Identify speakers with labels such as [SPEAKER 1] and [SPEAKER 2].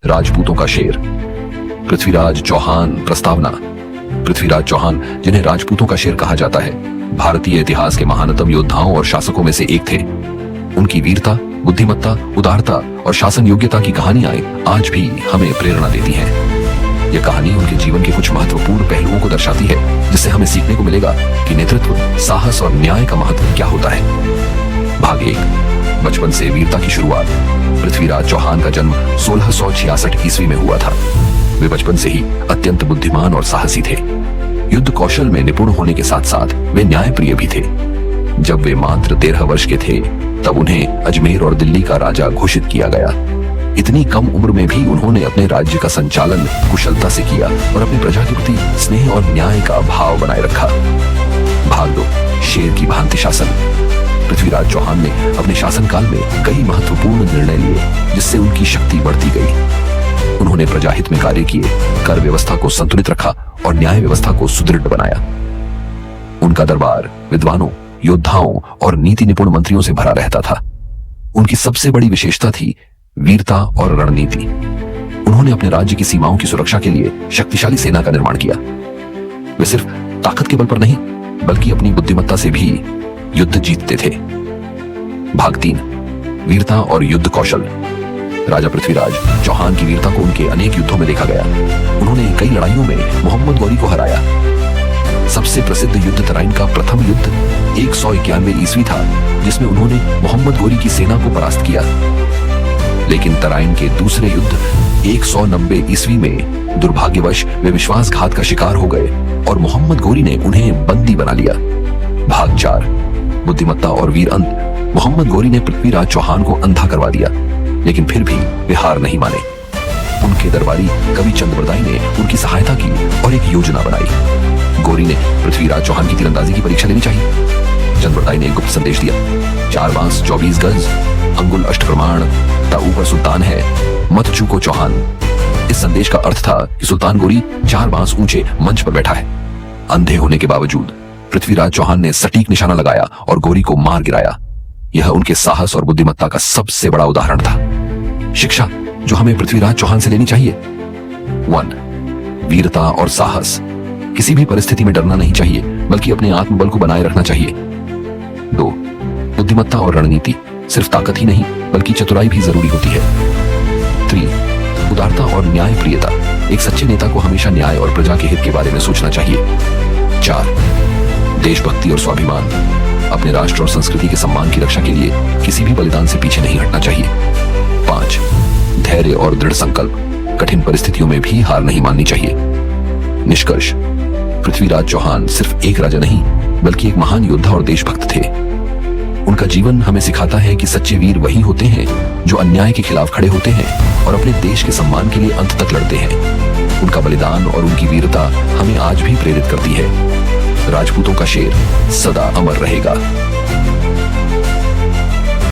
[SPEAKER 1] राजपूतों का शेर पृथ्वीराज चौहान। प्रस्तावना। पृथ्वीराज चौहान, जिन्हें राजपूतों का शेर कहा जाता है, भारतीय इतिहास के महानतम योद्धाओं और शासकों में से एक थे। उनकी वीरता, बुद्धिमत्ता, उदारता और शासन योग्यता की कहानियां आज भी हमें प्रेरणा देती हैं। यह कहानी उनके जीवन के कुछ महत्वपूर्ण पहलुओं को दर्शाती है, जिससे हमें सीखने को मिलेगा कि नेतृत्व, साहस और न्याय का महत्व क्या होता है। भाग 1। बचपन से वीरता की शुरुआत। पृथ्वीराज चौहान का जन्म 1666 ईस्वी में हुआ था। वे बचपन से ही अत्यंत बुद्धिमान और साहसी थे। युद्ध कौशल में निपुण होने के साथ साथ वे न्यायप्रिय भी थे। जब वे मात्र 13 वर्ष के थे, तब उन्हें अजमेर और दिल्ली का राजा घोषित किया गया। इतनी कम उम्र में भी उन्होंने अपने राज्य का संचालन कुशलता से किया और अपनी प्रजा के प्रति स्नेह और न्याय का भाव बनाए रखा। भाग 2। शेर की भांति शासन। पृथ्वीराज चौहान ने अपने शासनकाल में कई महत्वपूर्ण निर्णय लिए, जिससे उनकी शक्ति बढ़ती गई। उन्होंने प्रजाहित में कार्य किए, कर व्यवस्था को संतुलित रखा और न्याय व्यवस्था को सुदृढ़ बनाया। उनका दरबार विद्वानों, योद्धाओं और नीति निपुण मंत्रियों से भरा रहता था। उनकी सबसे बड़ी विशेषता थी वीरता और रणनीति। उन्होंने अपने राज्य की सीमाओं की सुरक्षा के लिए शक्तिशाली सेना का निर्माण किया। वे सिर्फ ताकत के बल पर नहीं, बल्कि अपनी बुद्धिमत्ता से भी युद्ध जीतते थे। भाग 3। वीरता और युद्ध कौशल। राजा पृथ्वीराज चौहान की वीरता को उनके अनेक युद्धों में देखा गया। उन्होंने कई लड़ाइयों में मोहम्मद गौरी को हराया। सबसे प्रसिद्ध युद्ध तराइन का प्रथम युद्ध 191 ईस्वी था, जिसमें उन्होंने मोहम्मद गौरी की सेना को परास्त किया। लेकिन तराइन के दूसरे युद्ध 190 ईस्वी में दुर्भाग्यवश वे विश्वासघात का शिकार हो गए और मोहम्मद गौरी ने उन्हें बंदी बना लिया। भाग 4। बुद्धिमत्ता और वीर अंत। मोहम्मद गौरी ने पृथ्वीराज चौहान को अंधा करवा दिया, लेकिन फिर भी वे हार नहीं माने। उनके दरबारी कवि चंद्रबरदाई ने उनकी सहायता की और एक योजना बनाई। गौरी ने पृथ्वीराज चौहान की तीरंदाजी की परीक्षा लेनी चाहिए। चंद्रबरदाई ने एक गुप्त संदेश दिया। 4 बांस 24 गज, अंगुल अष्टप्रमाण, ता ऊपर सुल्तान है, मत चूको चौहान। इस संदेश का अर्थ था कि सुल्तान गौरी 4 बांस ऊंचे मंच पर बैठा है। अंधे होने के बावजूद पृथ्वीराज चौहान ने सटीक निशाना लगाया और गौरी को मार गिराया। यह उनके साहस और बुद्धिमत्ता का सबसे बड़ा उदाहरण था। शिक्षा जो हमें पृथ्वीराज चौहान से लेनी चाहिए। 1। वीरता और साहस। किसी भी परिस्थिति में डरना नहीं चाहिए, बल्कि अपने आत्मबल को बनाए रखना चाहिए। 2। बुद्धिमत्ता और रणनीति। सिर्फ ताकत ही नहीं, बल्कि चतुराई भी जरूरी होती है। 3। उदारता और न्यायप्रियता। एक सच्चे नेता को हमेशा न्याय और प्रजा के हित के बारे में सोचना चाहिए। 4। देशभक्ति और स्वाभिमान। अपने राष्ट्र और संस्कृति के सम्मान की रक्षा के लिए किसी भी बलिदान से पीछे नहीं हटना चाहिए। 5। धैर्य और दृढ़ संकल्प। कठिन परिस्थितियों में भी हार नहीं माननी चाहिए। निष्कर्ष, पृथ्वीराज चौहान सिर्फ एक राजा नहीं, बल्कि एक महान योद्धा और देशभक्त थे। उनका जीवन हमें सिखाता है कि सच्चे वीर वही होते हैं जो अन्याय के खिलाफ खड़े होते हैं और अपने देश के सम्मान के लिए अंत तक लड़ते हैं। उनका बलिदान और उनकी वीरता हमें आज भी प्रेरित करती है। राजपूतों का शेर सदा अमर रहेगा।